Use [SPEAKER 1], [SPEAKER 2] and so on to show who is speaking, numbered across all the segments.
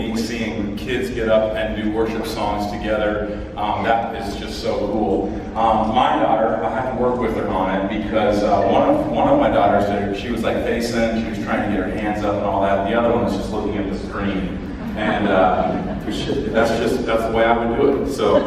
[SPEAKER 1] me seeing kids get up and do worship songs together. That is just so cool. My daughter, I had to work with her on it because one of my daughters, she was like facing, she was trying to get her hands up and all that. The other one was just looking at the screen. And that's the way I would do it. So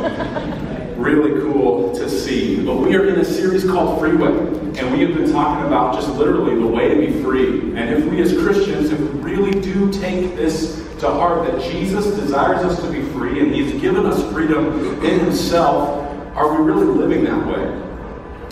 [SPEAKER 1] really cool to see. But we are in a series called Freeway, and we have been talking about just literally the way to be free. And if we as Christians, if we really do take this to heart, that Jesus desires us to be free, and He's given us freedom in Himself, are we really living that way?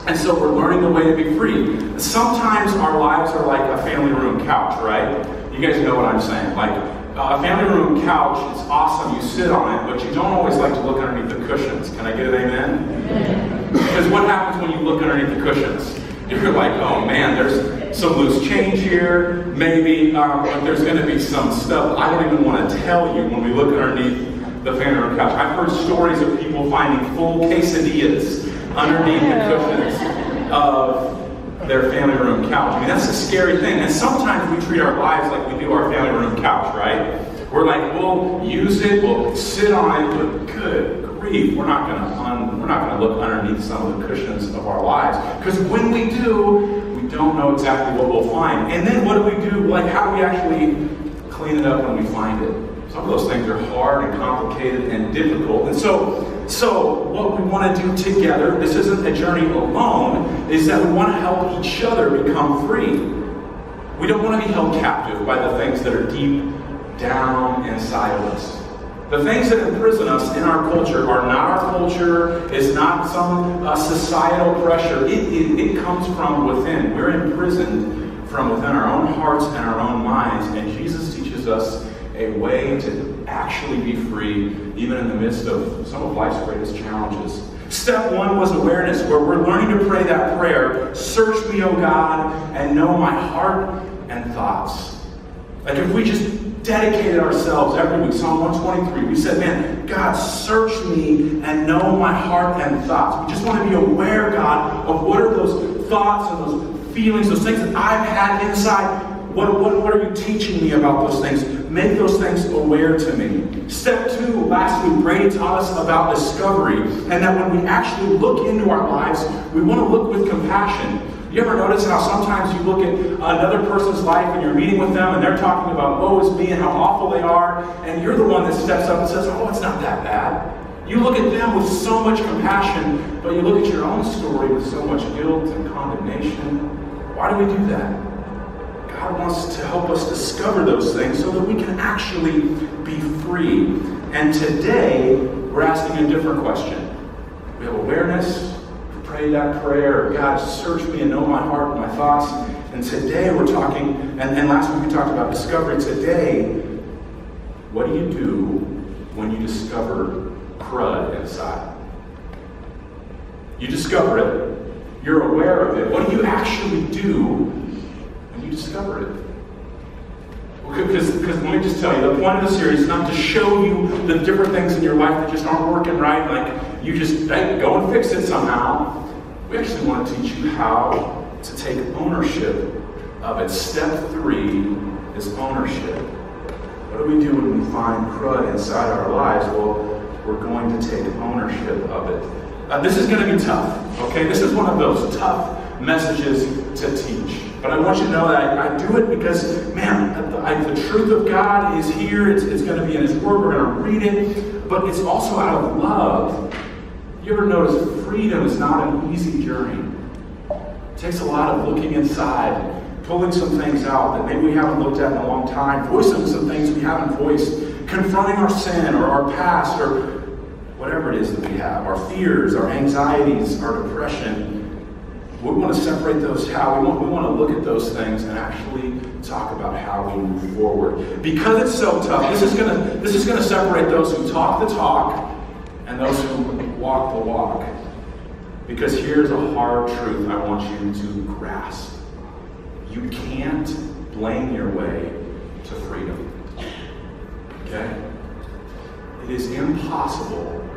[SPEAKER 1] And so we're learning the way to be free. Sometimes our lives are like a family room couch, right? You guys know what I'm saying. Like, a family room couch, it's awesome, you sit on it, but you don't always like to look underneath the cushions. Can I get an amen? Because what happens when you look underneath the cushions? You're like, oh man, there's some loose change here, maybe, but there's going to be some stuff I don't even want to tell you when we look underneath the family room couch. I've heard stories of people finding full quesadillas underneath the cushions of their family room couch. I mean, that's a scary thing. And sometimes we treat our lives like we do our family room couch, right? We're like, we'll use it, we'll sit on it, but good grief, we're not going to look underneath some of the cushions of our lives. Because when we do, we don't know exactly what we'll find. And then what do we do? Like, how do we actually clean it up when we find it? Some of those things are hard and complicated and difficult. And so what we want to do together, this isn't a journey alone, is that we want to help each other become free. We don't want to be held captive by the things that are deep down inside of us. The things that imprison us in our culture are not our culture. It's not some societal pressure. It comes from within. We're imprisoned from within our own hearts and our own minds. And Jesus teaches us a way to actually be free, even in the midst of some of life's greatest challenges. Step one was awareness, where we're learning to pray that prayer, search me, O God, and know my heart and thoughts. Like if we just dedicated ourselves every week, Psalm 123, we said, man, God, search me and know my heart and thoughts. We just want to be aware, God, of what are those thoughts and those feelings, those things that I've had inside. What are you teaching me about those things? Make those things aware to me. Step two, last week, Brady taught us about discovery, and that when we actually look into our lives, we want to look with compassion. You ever notice how sometimes you look at another person's life and you're meeting with them and they're talking about woe is me and how awful they are, and you're the one that steps up and says, oh, it's not that bad. You look at them with so much compassion, but you look at your own story with so much guilt and condemnation. Why do we do that? God wants to help us discover those things so that we can actually be free. And today, we're asking a different question. We have awareness, pray that prayer, God, search me and know my heart and my thoughts. And today we're talking, and last week we talked about discovery. Today, what do you do when you discover crud inside? You discover it. You're aware of it. What do you actually do you discover it? Because let me just tell you, the point of the series is not to show you the different things in your life that just aren't working right, like you just go and fix it somehow. We actually want to teach you how to take ownership of it. Step 3 is ownership. What do we do when we find crud inside our lives? Well, we're going to take ownership of it. This is going to be tough, okay? This is one of those tough messages to teach. But I want you to know that I do it because, man, the truth of God is here. It's going to be in His Word. We're going to read it. But it's also out of love. You ever notice freedom is not an easy journey? It takes a lot of looking inside, pulling some things out that maybe we haven't looked at in a long time, voicing some things we haven't voiced, confronting our sin or our past or whatever it is that we have, our fears, our anxieties, our depression. We want to separate those out. We want to look at those things and actually talk about how we move forward. Because it's so tough, this is going to separate those who talk the talk and those who walk the walk. Because here's a hard truth I want you to grasp. You can't blame your way to freedom. Okay? It is impossible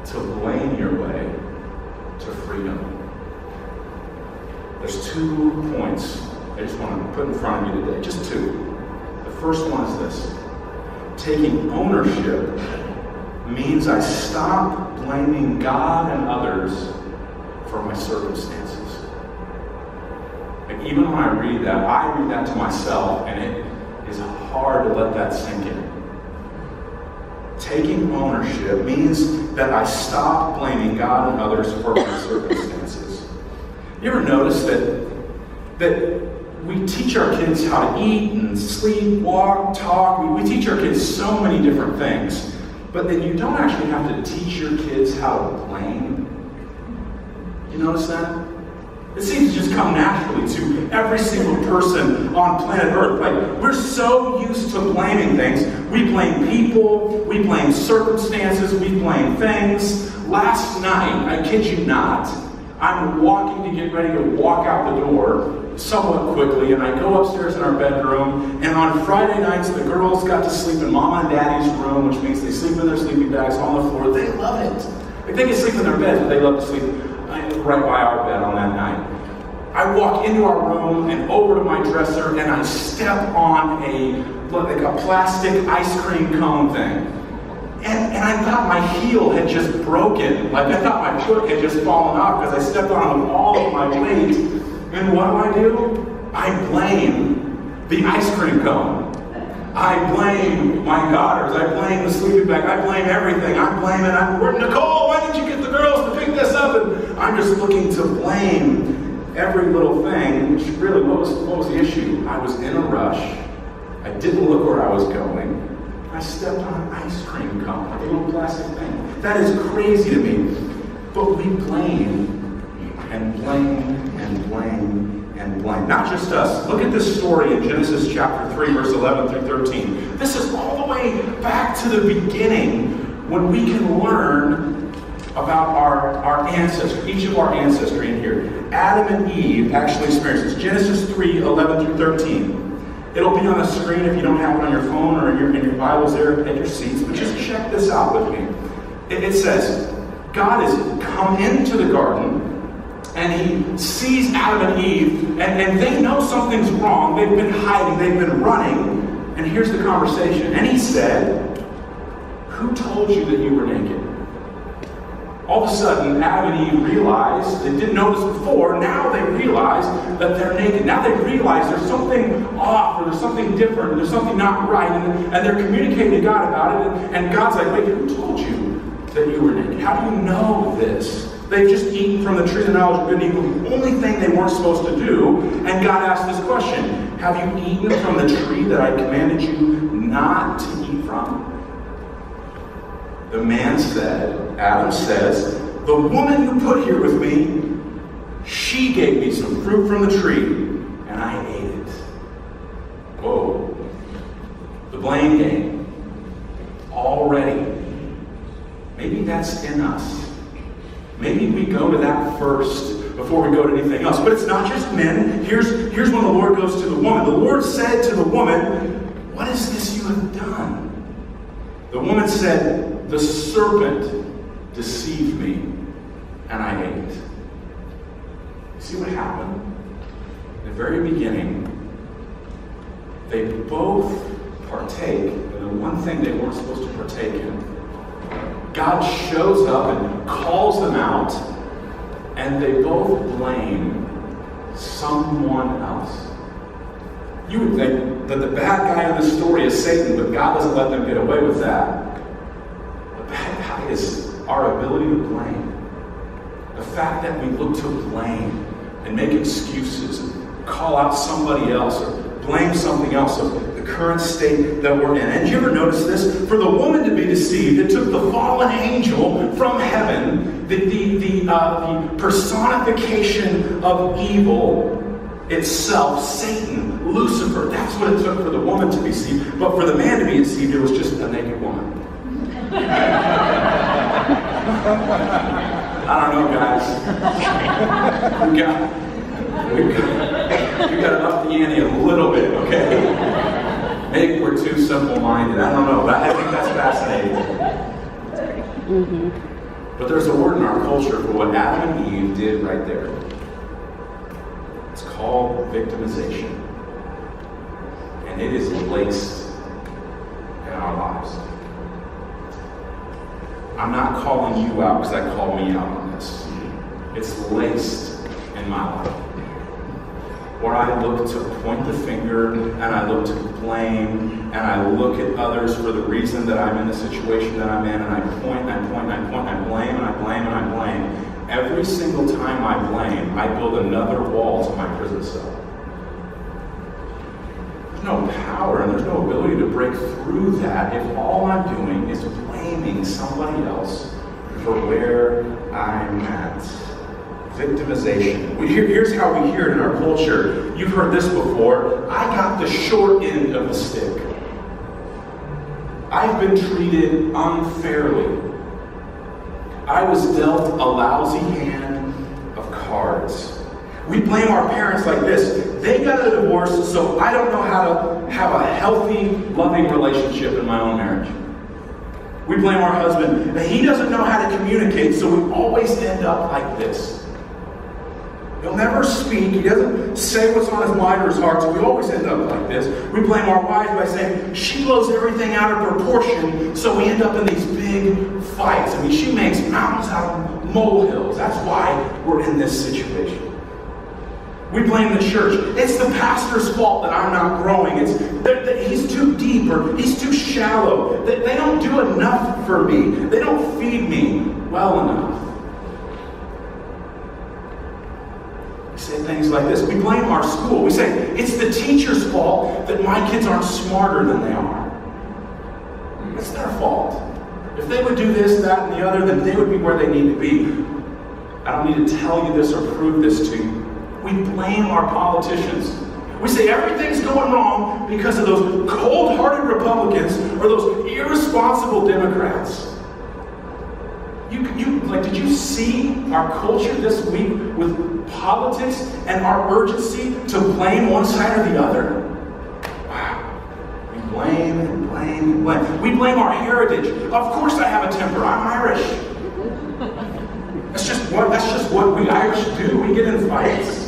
[SPEAKER 1] to blame your way to freedom. There's 2 points I just want to put in front of you today. Just 2. The first one is this. Taking ownership means I stop blaming God and others for my circumstances. And even when I read that to myself, and it is hard to let that sink in. Taking ownership means that I stop blaming God and others for my circumstances. You ever notice that we teach our kids how to eat and sleep, walk, talk. We teach our kids so many different things. But then you don't actually have to teach your kids how to blame. You notice that? It seems to just come naturally to every single person on planet Earth. Like, we're so used to blaming things. We blame people, we blame circumstances, we blame things. Last night, I kid you not, I'm walking to get ready to walk out the door somewhat quickly, and I go upstairs in our bedroom, and on Friday nights, the girls got to sleep in Mama and Daddy's room, which means they sleep in their sleeping bags on the floor. They love it. Like, they can sleep in their beds, but they love to sleep right by our bed on that night. I walk into our room and over to my dresser, and I step on a plastic ice cream cone thing. And I thought my heel had just broken. Like, I thought my foot had just fallen off because I stepped on it with all of my weight. And what do? I blame the ice cream cone. I blame my daughters. I blame the sleeping bag. I blame everything. I blame it. Nicole, why didn't you get the girls to pick this up? And I'm just looking to blame every little thing. Which really, what was the issue? I was in a rush. I didn't look where I was going. I stepped on an ice cream cone, like a little plastic thing. That is crazy to me. But we blame and blame and blame and blame. Not just us. Look at this story in Genesis chapter 3, verse 11 through 13. This is all the way back to the beginning when we can learn about our ancestry, each of our ancestry in here. Adam and Eve actually experienced this. Genesis 3, 11 through 13. It'll be on the screen if you don't have it on your phone or in your Bibles there at your seats. But just check this out with me. It says, God has come into the garden, and he sees Adam and Eve, and they know something's wrong. They've been hiding, they've been running. And here's the conversation. And he said, "Who told you that you were naked?" All of a sudden, Adam and Eve realize, they didn't know this before, now they realize that they're naked. Now they realize there's something off, or there's something different, or there's something not right, and they're communicating to God about it, and God's like, "Wait, who told you that you were naked? How do you know this?" They've just eaten from the tree of the knowledge of good and evil, the only thing they weren't supposed to do, and God asked this question, "Have you eaten from the tree that I commanded you not to eat from?" The man said, Adam says, "The woman you put here with me, she gave me some fruit from the tree, and I ate it." Whoa. The blame game. Already. Maybe that's in us. Maybe we go to that first before we go to anything else. But it's not just men. Here's when the Lord goes to the woman. The Lord said to the woman, "What is this you have done?" The woman said, "The serpent deceived me, and I ate it." You see what happened? In the very beginning, they both partake in the one thing they weren't supposed to partake in. God shows up and calls them out, and they both blame someone else. You would think that the bad guy in the story is Satan, but God doesn't let them get away with that. The bad guy is our ability to blame. The fact that we look to blame and make excuses and call out somebody else or blame something else of the current state that we're in. And you ever notice this? For the woman to be deceived, it took the fallen angel from heaven, the personification of evil itself, Satan, Lucifer. That's what it took for the woman to be deceived. But for the man to be deceived, it was just a naked woman. I don't know, guys. We got to up the ante a little bit, okay? Maybe we're too simple-minded. I don't know, but I think that's fascinating. Mm-hmm. But there's a word in our culture for what Adam and Eve did right there. It's called victimization. And it is laced. our lives. I'm not calling you out because I called me out on this. It's laced in my life, where I look to point the finger and I look to blame and I look at others for the reason that I'm in the situation that I'm in, and I point and I point and I point and I blame and I blame and I blame. Every single time I blame, I build another wall to my prison cell. There's no power and there's no ability to break through that if all I'm doing is blaming somebody else for where I'm at. Victimization. Here's how we hear it in our culture. You've heard this before. I got the short end of the stick. I've been treated unfairly. I was dealt a lousy hand of cards. We blame our parents like this. They got a divorce, so I don't know how to have a healthy, loving relationship in my own marriage. We blame our husband that he doesn't know how to communicate, so we always end up like this. He'll never speak. He doesn't say what's on his mind or his heart, so we always end up like this. We blame our wives by saying she blows everything out of proportion, so we end up in these big fights. I mean, she makes mountains out of molehills. That's why we're in this situation. We blame the church. It's the pastor's fault that I'm not growing. He's too deep or he's too shallow. They don't do enough for me. They don't feed me well enough. We say things like this. We blame our school. We say, it's the teacher's fault that my kids aren't smarter than they are. It's their fault. If they would do this, that, and the other, then they would be where they need to be. I don't need to tell you this or prove this to you. We blame our politicians. We say everything's going wrong because of those cold-hearted Republicans or those irresponsible Democrats. Did you see our culture this week with politics and our urgency to blame one side or the other? Wow. We blame and blame and blame. We blame our heritage. Of course I have a temper. I'm Irish. That's just what we Irish do. We get in fights.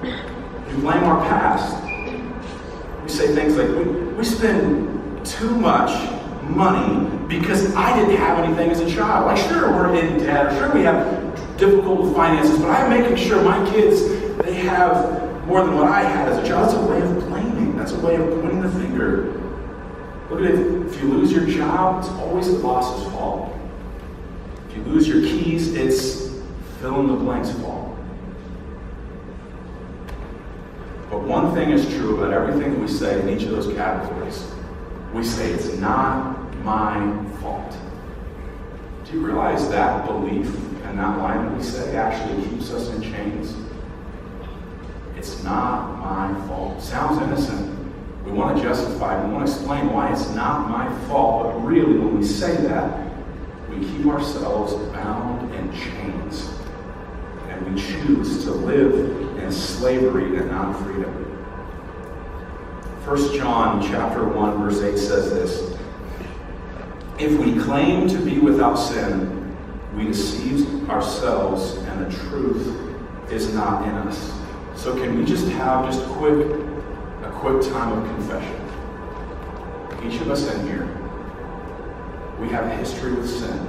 [SPEAKER 1] We blame our past. We say things like, we spend too much money because I didn't have anything as a child. Like, sure, we're in debt, or sure we have difficult finances, but I'm making sure my kids, they have more than what I had as a child. That's a way of blaming. That's a way of pointing the finger. Look at it. If you lose your job, it's always the boss's fault. If you lose your keys, it's fill in the blank's fault. But one thing is true about everything that we say in each of those categories. We say it's not my fault. Do you realize that belief and that line that we say actually keeps us in chains? It's not my fault. Sounds innocent. We want to justify it. We want to explain why it's not my fault. But really, when we say that, we keep ourselves bound in chains. And we choose to live in slavery and not freedom. 1 John chapter 1, verse 8 says this. If we claim to be without sin, we deceive ourselves and the truth is not in us. So can we just have a quick time of confession? Each of us in here, we have a history with sin.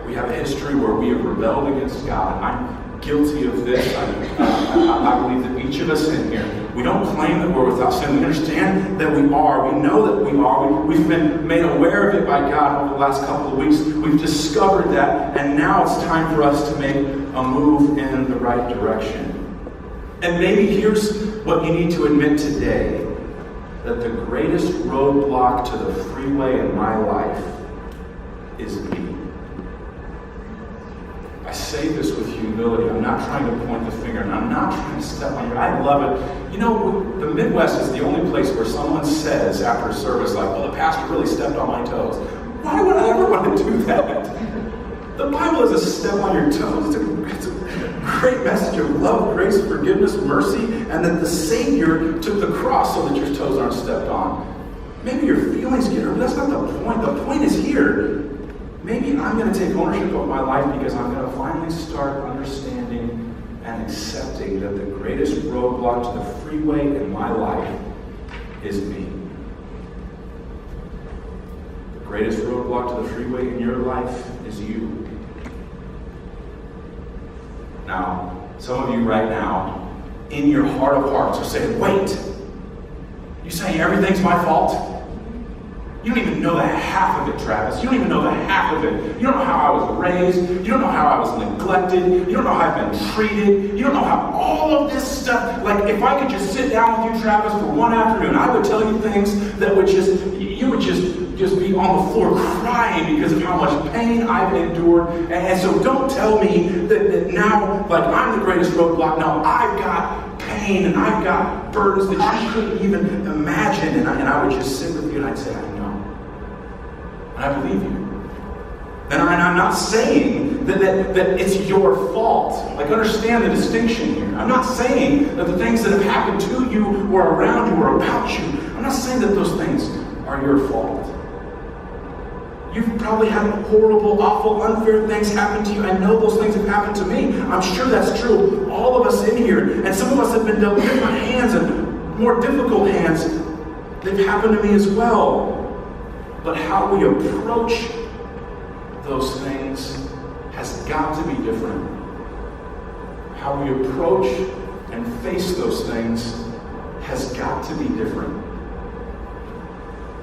[SPEAKER 1] We have a history where we have rebelled against God. I'm guilty of this. I believe that each of us in here, we don't claim that we're without sin. We understand that we are. We know that we are. We've been made aware of it by God over the last couple of weeks. We've discovered that, and now it's time for us to make a move in the right direction. And maybe here's what you need to admit today, that the greatest roadblock to the freeway in my life is me. I say this with humility. I'm not trying to point the finger, and I'm not trying to step on your... I love it. You know, the Midwest is the only place where someone says after a service, like, well, the pastor really stepped on my toes. Why would I ever want to do that? The Bible is a step on your toes. It's a great message of love, grace, forgiveness, mercy, and that the Savior took the cross so that your toes aren't stepped on. Maybe your feelings get hurt, but that's not the point. The point is here. Maybe I'm going to take ownership of my life because I'm going to finally start understanding and accepting that the greatest roadblock to the freeway in my life is me. greatest roadblock to the freeway in your life is you. Now, some of you right now, in your heart of hearts, are saying, wait, you saying everything's my fault? You don't even know the half of it, Travis. You don't even know the half of it. You don't know how I was raised. You don't know how I was neglected. You don't know how I've been treated. You don't know how all of this stuff, like if I could just sit down with you, Travis, for one afternoon, I would tell you things that would you would just be on the floor crying because of how much pain I've endured. And so don't tell me that now, like I'm the greatest roadblock. No, I've got pain and I've got burdens that you couldn't even imagine. And I would just sit with you and I'd say, I know. And I believe you. And I'm not saying that it's your fault. Like, understand the distinction here. I'm not saying that the things that have happened to you or around you or about you, I'm not saying that those things are your fault. You've probably had horrible, awful, unfair things happen to you. I know those things have happened to me. I'm sure that's true. All of us in here. And some of us have been dealt different hands and more difficult hands. They've happened to me as well. But how we approach those things has got to be different. How we approach and face those things has got to be different.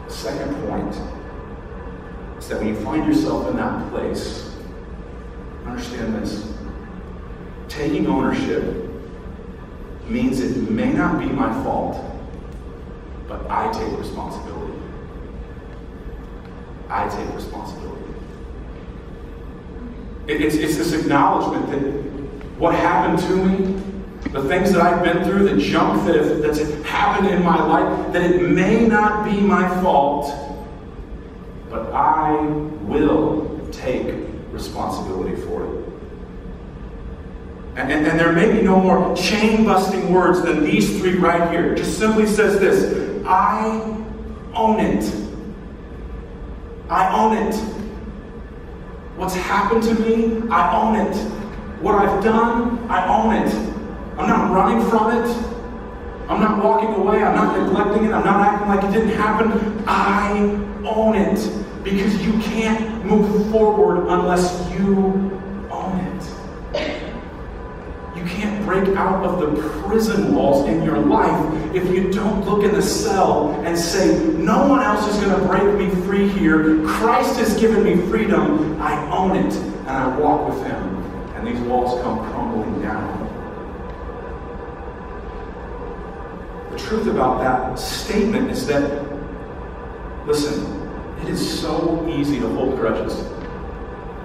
[SPEAKER 1] Second point is that when you find yourself in that place, understand this. Taking ownership means it may not be my fault, but I take responsibility. I take responsibility. It's this acknowledgement that what happened to me, the things that I've been through, the junk that's happened in my life, that it may not be my fault, but I will take responsibility for it. And there may be no more chain-busting words than these three right here. It just simply says this: I own it. I own it. What's happened to me, I own it. What I've done, I own it. I'm not running from it. I'm not walking away. I'm not neglecting it. I'm not acting like it didn't happen. I own it. Because you can't move forward unless you own it. You can't break out of the prison walls in your life if you don't look in the cell and say, no one else is going to break me free here. Christ has given me freedom. I own it. And I walk with him. And these walls come crumbling down. The truth about that statement is that, listen, it is so easy to hold grudges.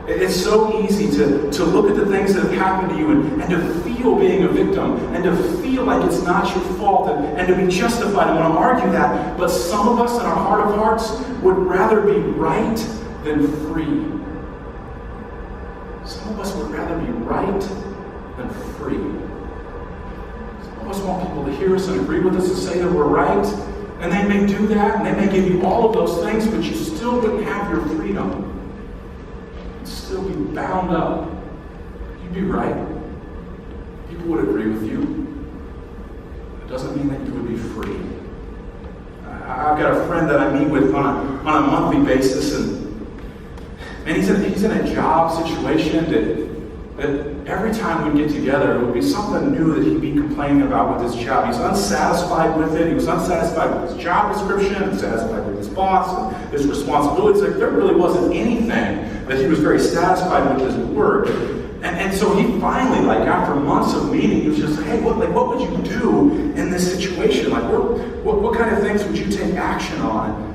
[SPEAKER 1] It's so easy to look at the things that have happened to you and to feel being a victim and to feel like it's not your fault and to be justified. I want to argue that. But some of us in our heart of hearts would rather be right than free. Some of us would rather be right than free. Some of us want people to hear us and agree with us and say that we're right. And they may do that and they may give you all of those things, but you still wouldn't have your freedom. Still be bound up. You'd be right. People would agree with you. It doesn't mean that you would be free. I've got a friend that I meet with on a monthly basis, and he's in a job situation that every time we get together, it would be something new that he'd be complaining about with his job. He's unsatisfied with it. He was unsatisfied with his job description, unsatisfied with his boss, and his responsibilities. Like, there really wasn't anything that he was very satisfied with his work. And so he finally, like after months of meeting, he was just like, hey, what would you do in this situation? Like, what kind of things would you take action on?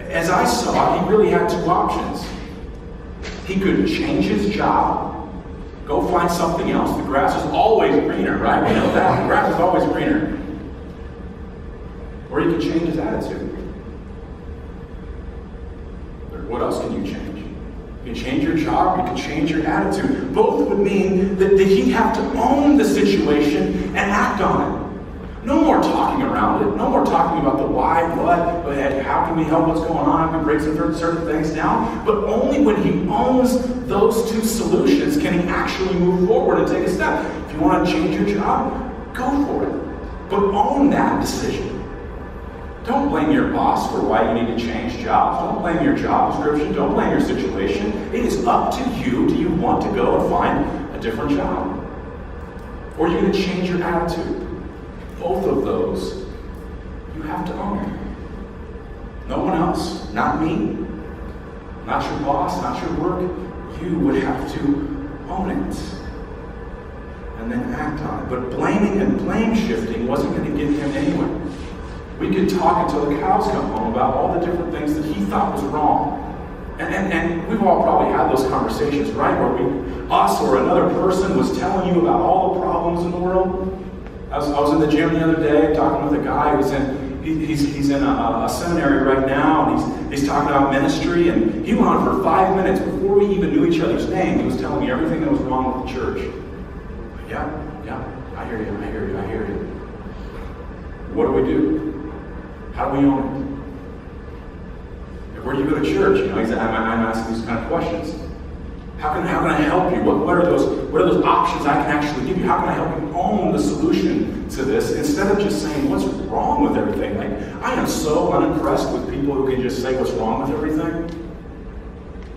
[SPEAKER 1] As I saw, he really had two options. He could change his job, go find something else. The grass is always greener, right? We know that. The grass is always greener. Or he could change his attitude. What else can you change? You can change your job, you can change your attitude. Both would mean that he'd have to own the situation and act on it. No more talking around it. No more talking about the why, what, how can we help, what's going on, how can we break certain things down. But only when he owns those two solutions can he actually move forward and take a step. If you want to change your job, go for it. But own that decision. Don't blame your boss for why you need to change jobs. Don't blame your job description. Don't blame your situation. It is up to you. Do you want to go and find a different job? Or are you going to change your attitude? Both of those, you have to own. No one else. Not me. Not your boss. Not your work. You would have to own it. And then act on it. But blaming and blame shifting wasn't going to get him anywhere. We could talk until the cows come home about all the different things that he thought was wrong. And we've all probably had those conversations, right? Where us or another person was telling you about all the problems in the world. I was in the gym the other day talking with a guy who's he's in a seminary right now, and he's talking about ministry, and he went on for 5 minutes before we even knew each other's name. He was telling me everything that was wrong with the church. Yeah, I hear you. What do? How do we own it? Where do you go to church? I'm asking these kind of questions. How can I help you? What are those options I can actually give you? How can I help you own the solution to this instead of just saying what's wrong with everything? Like, I am so unimpressed with people who can just say what's wrong with everything,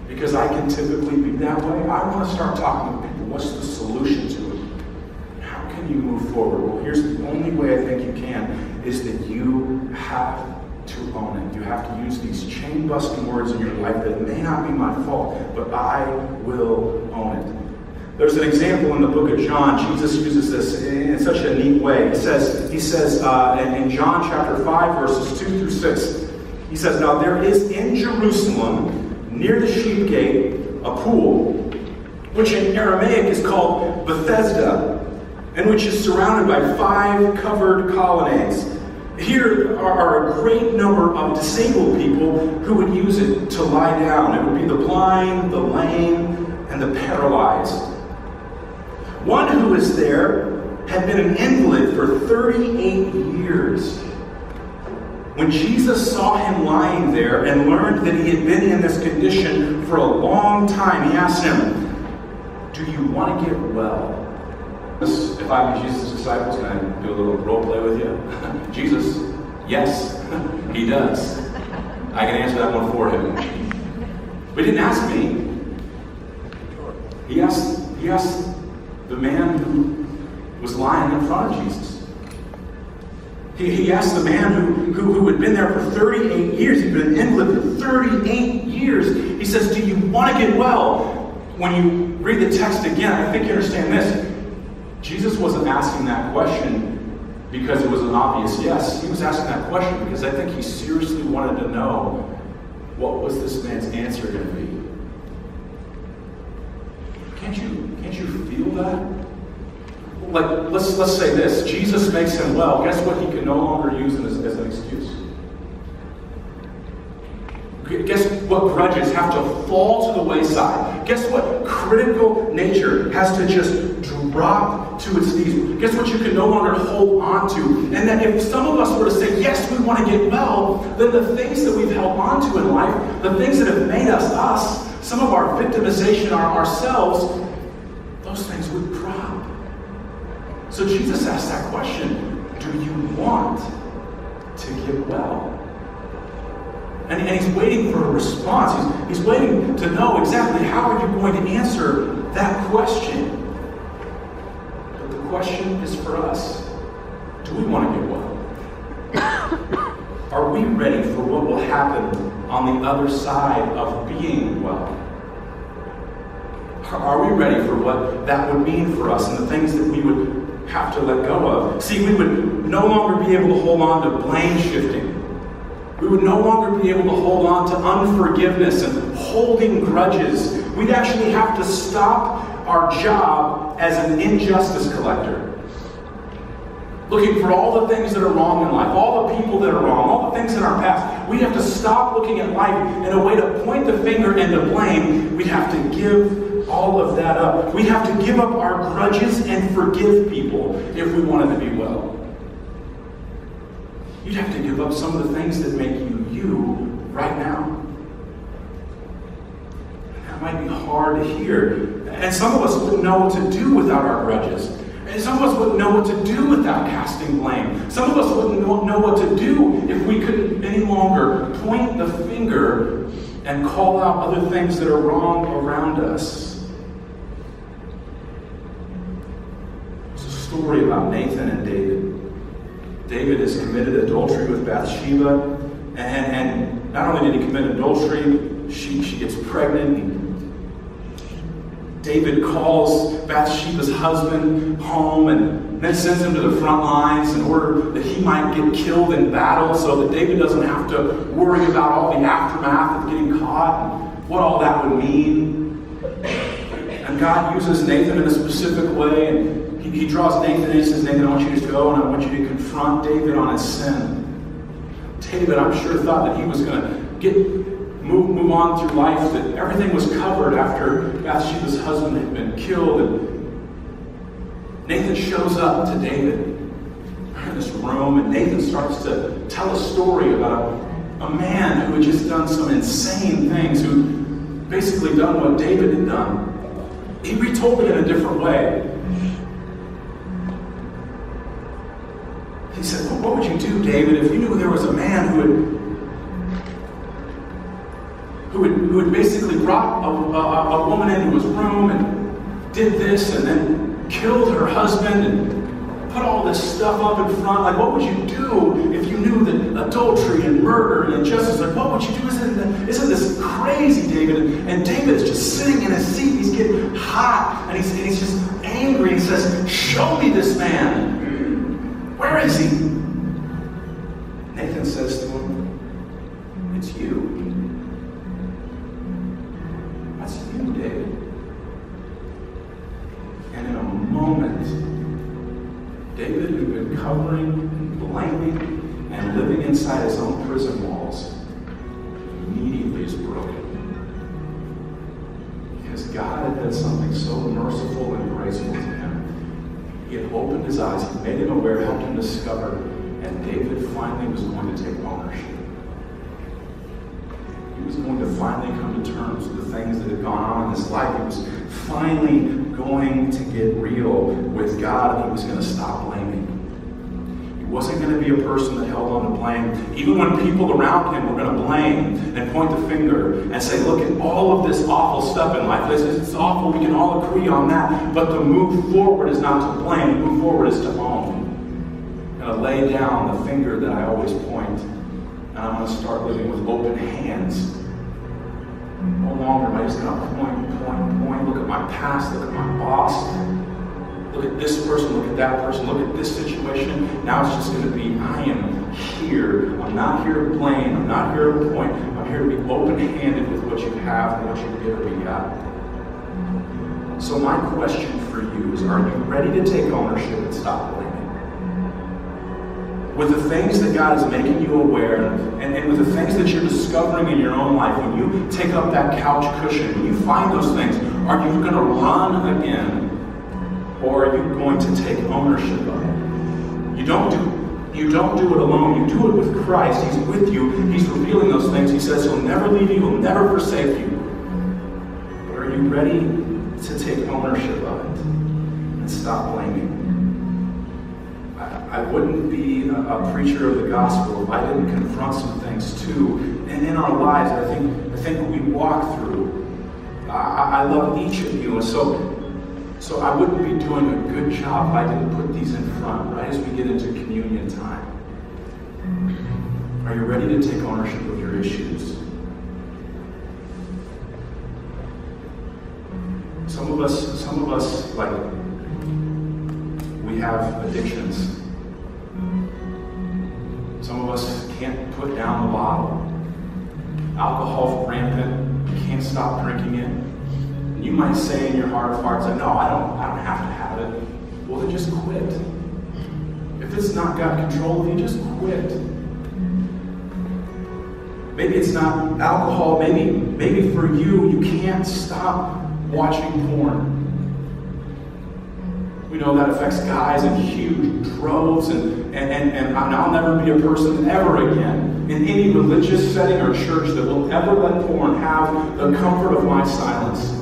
[SPEAKER 1] because I can typically be that way. I want to start talking to people. What's the solution to it? How can you move forward? Well, here's the only way I think you can is that you have to own it. You have to use these chain-busting words in your life that may not be my fault, but I will own it. There's an example in the book of John. Jesus uses this in such a neat way. He says in John chapter 5, verses 2 through 6, he says, "Now there is in Jerusalem, near the sheep gate, a pool, which in Aramaic is called Bethesda, and which is surrounded by 5 covered colonnades. Here are a great number of disabled people who would use it to lie down. It would be the blind, the lame, and the paralyzed. One who was there had been an invalid for 38 years. When Jesus saw him lying there and learned that he had been in this condition for a long time, he asked him, 'Do you want to get well?'" If I'm Jesus' disciples, can I do a little role play with you? Jesus, yes, he does. I can answer that one for him. But he didn't ask me. He asked the man who was lying in front of Jesus. He asked the man who had been there for 38 years. He'd been an invalid for 38 years. He says, "Do you want to get well?" When you read the text again, I think you understand this. Jesus wasn't asking that question because it was an obvious yes. He was asking that question because I think he seriously wanted to know, what was this man's answer going to be? Can't you feel that? Like, let's say this. Jesus makes him well. Guess what he can no longer use as an excuse? Guess what grudges have to fall to the wayside? Guess what critical nature has to just drop to its knees? Guess what you can no longer hold on to? And that if some of us were to say, yes, we want to get well, then the things that we've held on to in life, the things that have made us, some of our victimization, ourselves, those things would drop. So Jesus asked that question, do you want to get well? And he's waiting for a response. He's waiting to know exactly how are you going to answer that question. But the question is for us. Do we want to get well? Are we ready for what will happen on the other side of being well? Are we ready for what that would mean for us and the things that we would have to let go of? See, we would no longer be able to hold on to blame shifting. We would no longer be able to hold on to unforgiveness and holding grudges. We'd actually have to stop our job as an injustice collector. Looking for all the things that are wrong in life, all the people that are wrong, all the things in our past. We'd have to stop looking at life in a way to point the finger and to blame. We'd have to give all of that up. We'd have to give up our grudges and forgive people if we wanted to be well. You'd have to give up some of the things that make you right now. That might be hard to hear. And some of us wouldn't know what to do without our grudges. And some of us wouldn't know what to do without casting blame. Some of us wouldn't know what to do if we couldn't any longer point the finger and call out other things that are wrong around us. There's a story about Nathan and David. David has committed adultery with Bathsheba, and not only did he commit adultery, she gets pregnant. And David calls Bathsheba's husband home and then sends him to the front lines in order that he might get killed in battle so that David doesn't have to worry about all the aftermath of getting caught and what all that would mean. And God uses Nathan in a specific way, and he draws Nathan and he says, Nathan, I want you to go and I want you to confront David on his sin. David, I'm sure, thought that he was going to move on through life, that everything was covered after Bathsheba's husband had been killed. And Nathan shows up to David in this room, and Nathan starts to tell a story about a man who had just done some insane things, who basically done what David had done. He retold it in a different way. He said, well, what would you do, David, if you knew there was a man who had basically brought a woman into his room and did this and then killed her husband and put all this stuff up in front? Like, what would you do if you knew that adultery and murder and injustice, like, what would you do? Isn't this crazy, David? And David is just sitting in his seat. He's getting hot and he's just angry. He says, show me this man. Where is he? Nathan says to him, it's you. That's you, David. And in a moment, David, who'd been covering and blaming and living inside his own prison walls, immediately is broken. Because God had done something so merciful and graceful to him. He had opened his eyes, he made him aware, helped him discover, and David finally was going to take ownership. He was going to finally come to terms with the things that had gone on in his life. He was finally going to get real with God, and he was going to stop blaming. He wasn't going to be a person that held on to blame. Even when people around him were going to blame and point the finger and say, look at all of this awful stuff in life. It's awful, we can all agree on that. But the move forward is not to blame. The move forward is to own. I'm going to lay down the finger that I always point. And I'm going to start living with open hands. No longer am I just going to point. Look at my past, look at my boss. Look at this person, look at that person, look at this situation. Now it's just going to be, I am here. I'm not here to blame. I'm not here to point. I'm here to be open-handed with what you have and what you've given me, God. So my question for you is, are you ready to take ownership and stop blaming? With the things that God is making you aware of, and with the things that you're discovering in your own life, when you take up that couch cushion, when you find those things, are you going to run again? Or are you going to take ownership of it? You don't do it alone. You do it with Christ. He's with you. He's revealing those things. He says he'll never leave you. He'll never forsake you. But are you ready to take ownership of it and stop blaming? I wouldn't be a preacher of the gospel if I didn't confront some things too. And in our lives, I think we walk through. I love each of you, and so I wouldn't be doing a good job if I didn't put these in front right as we get into communion time. Are you ready to take ownership of your issues? Some of us, like, we have addictions. Some of us can't put down the bottle. Alcohol's rampant. You can't stop drinking it. And you might say in your heart of hearts, like, no, I don't have to have it. Well, then just quit. If it's not got control of you, just quit. Maybe it's not alcohol. Maybe for you can't stop watching porn. We know that affects guys in huge droves, and I'll never be a person ever again in any religious setting or church that will ever let porn have the comfort of my silence.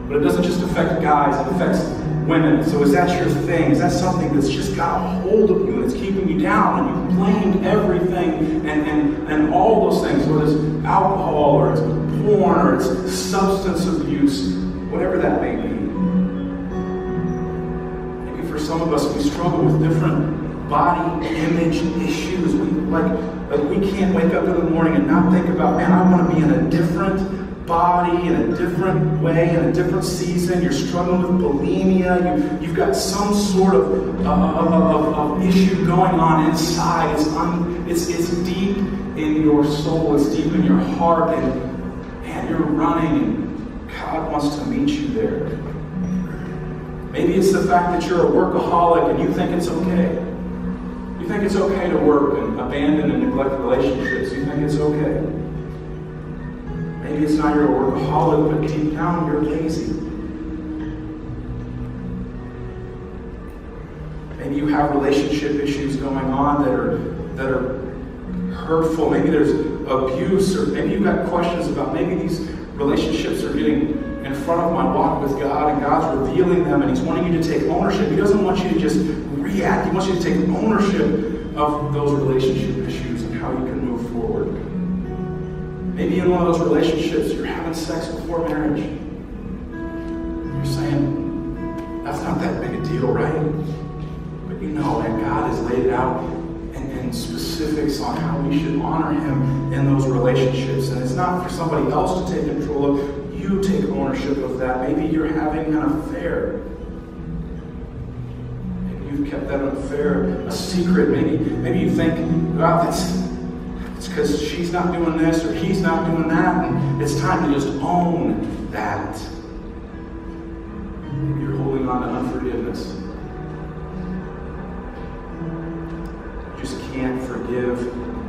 [SPEAKER 1] But it doesn't just affect guys, it affects
[SPEAKER 2] women. So is that your thing? Is that something that's just got a hold of you and it's keeping you down and you've blamed everything and all those things, whether it's alcohol or it's porn or it's substance abuse, whatever that may be. Maybe for some of us, we struggle with different body image issues. We can't wake up in the morning and not think about, man, I want to be in a different body, in a different way, in a different season. You're struggling with bulimia. You've got some sort of issue going on inside. It's deep in your soul. It's deep in your heart, and you're running, and God wants to meet you there. Maybe it's the fact that you're a workaholic and you think it's okay. You think it's okay to work and abandon and neglect relationships. You think it's okay. Maybe it's not you're a workaholic, but deep down you're lazy. Maybe you have relationship issues going on that are hurtful. Maybe there's abuse, or maybe you've got questions about maybe these relationships are getting in front of my walk with God, and God's revealing them, and He's wanting you to take ownership. He doesn't want you to just react. He wants you to take ownership of those relationship issues and how you can move forward. Maybe in one of those relationships, you're having sex before marriage. You're saying, that's not that big a deal, right? But you know, and God has laid it out in specifics on how we should honor Him in those relationships. And it's not for somebody else to take control of. You take ownership of that. Maybe you're having an affair. Maybe you've kept that affair a secret. Maybe you think, well, it's because she's not doing this or he's not doing that, and it's time to just own that. Maybe you're holding on to unforgiveness. You just can't forgive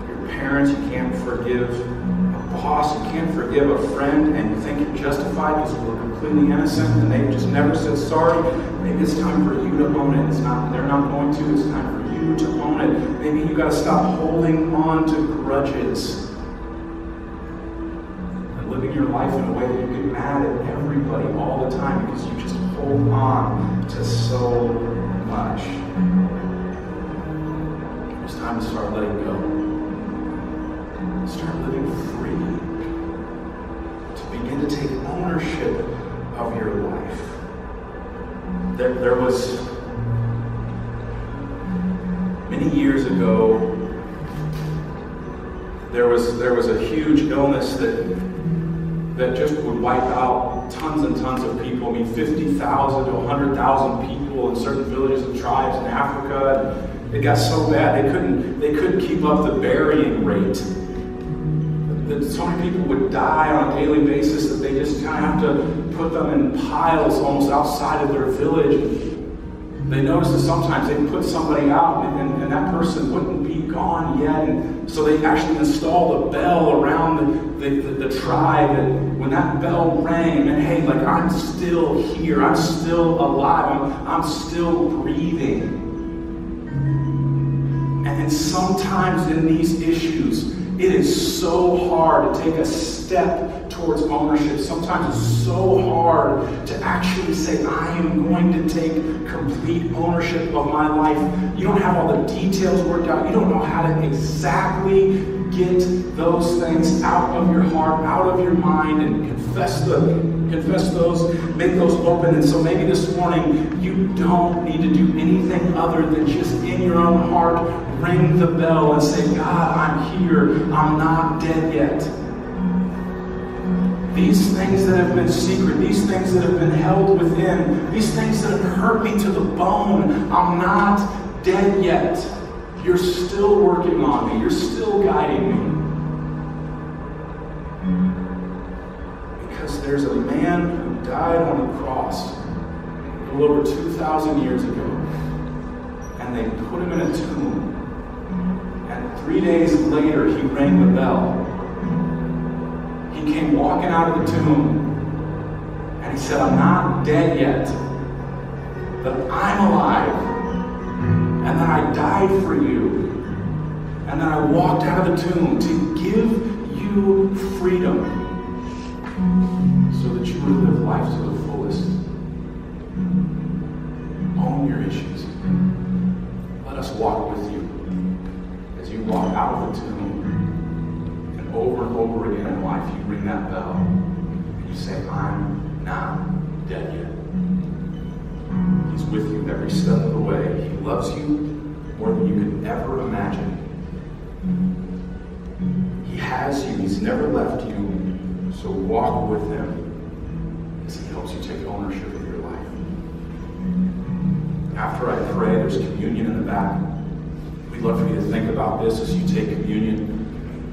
[SPEAKER 2] your parents. You can't forgive a boss. You can't forgive a friend, and you think you're justified because you were completely innocent and they just never said sorry. Maybe it's time for you to own it. They're not going to. It's time for you to own it. Maybe you got to stop holding on to grudges and living your life in a way that you get mad at everybody all the time because you just hold on to so much. It's time to start letting go. Start living free. To begin to take ownership of your life. There was many years ago, there was a huge illness that just would wipe out tons and tons of people. I mean, 50,000 to 100,000 people in certain villages and tribes in Africa. And it got so bad they couldn't keep up the burying rate. That so many people would die on a daily basis that they just kind of have to put them in piles almost outside of their village. They noticed that sometimes they'd put somebody out and that person wouldn't be gone yet. And so they actually installed a bell around the tribe, and when that bell rang, and hey, like, I'm still here, I'm still alive, I'm still breathing. And sometimes in these issues, it is so hard to take a step towards ownership. Sometimes it's so hard to actually say, I am going to take complete ownership of my life. You don't have all the details worked out. You don't know how to exactly get those things out of your heart, out of your mind, and confess those, make those open. And so maybe this morning, you don't need to do anything other than just in your own heart, ring the bell and say, God, I'm here. I'm not dead yet. These things that have been secret, these things that have been held within, these things that have hurt me to the bone, I'm not dead yet. You're still working on me. You're still guiding me. Because there's a man who died on the cross a little over 2,000 years ago, and they put him in a tomb. And 3 days later, he rang the bell. He came walking out of the tomb, and he said, I'm not dead yet, but I'm alive. And then I died for you. And then I walked out of the tomb to give you freedom so that you would live life to the fullest. Own your issues. Let us walk with you as you walk out of the tomb. And over again in life, you ring that bell. And you say, I'm not dead yet. He's with you every step of the way. He loves you more than you could ever imagine. He has you. He's never left you. So walk with him as he helps you take ownership of your life. After I pray, there's communion in the back. We'd love for you to think about this as you take communion.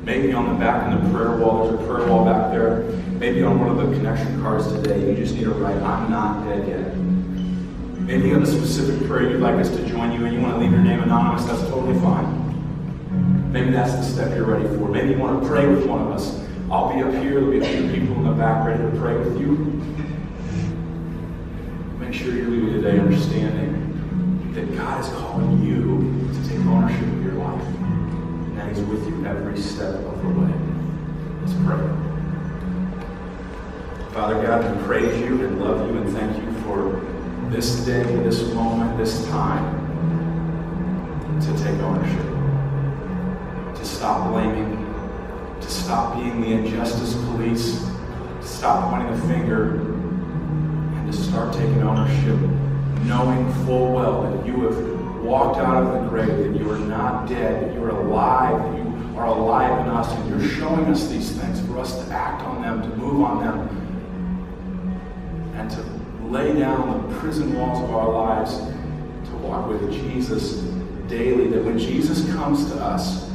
[SPEAKER 2] Maybe on the back in the prayer wall, there's a prayer wall back there. Maybe on one of the connection cards today, you just need to write, I'm not dead yet. Maybe you have a specific prayer you'd like us to join you and you want to leave your name anonymous, that's totally fine. Maybe that's the step you're ready for. Maybe you want to pray with one of us. I'll be up here, there'll be a few people in the back ready to pray with you. Make sure you're leaving today understanding that God is calling you to take ownership of your life. And that He's with you every step of the way. Let's pray. Father God, we praise you and love you and thank you for this day, this moment, this time to take ownership. To stop blaming, to stop being the injustice police, to stop pointing the finger, and to start taking ownership, knowing full well that you have walked out of the grave, that you are not dead, that you are alive, that you are alive in us, and you're showing us these things for us to act on them, to move on them, and to lay down the prison walls of our lives, to walk with Jesus daily, that when Jesus comes to us,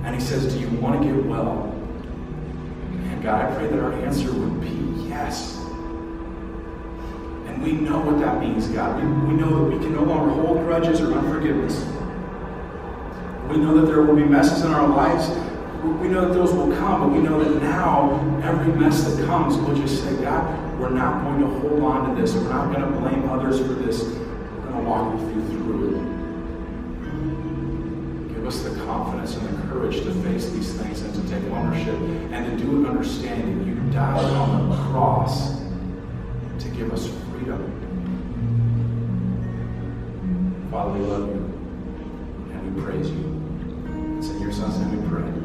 [SPEAKER 2] and he says, do you want to get well? And God, I pray that our answer would be yes. And we know what that means, God. We know that we can no longer hold grudges or unforgiveness. We know that there will be messes in our lives. We know that those will come, but we know that now, every mess that comes, we'll just say, God, we're not going to hold on to this. We're not going to blame others for this. We're going to walk with you through it. Give us the confidence and the courage to face these things and to take ownership and to do it understanding you died on the cross to give us freedom. Father, we love you and we praise you. It's in your Son's name we pray.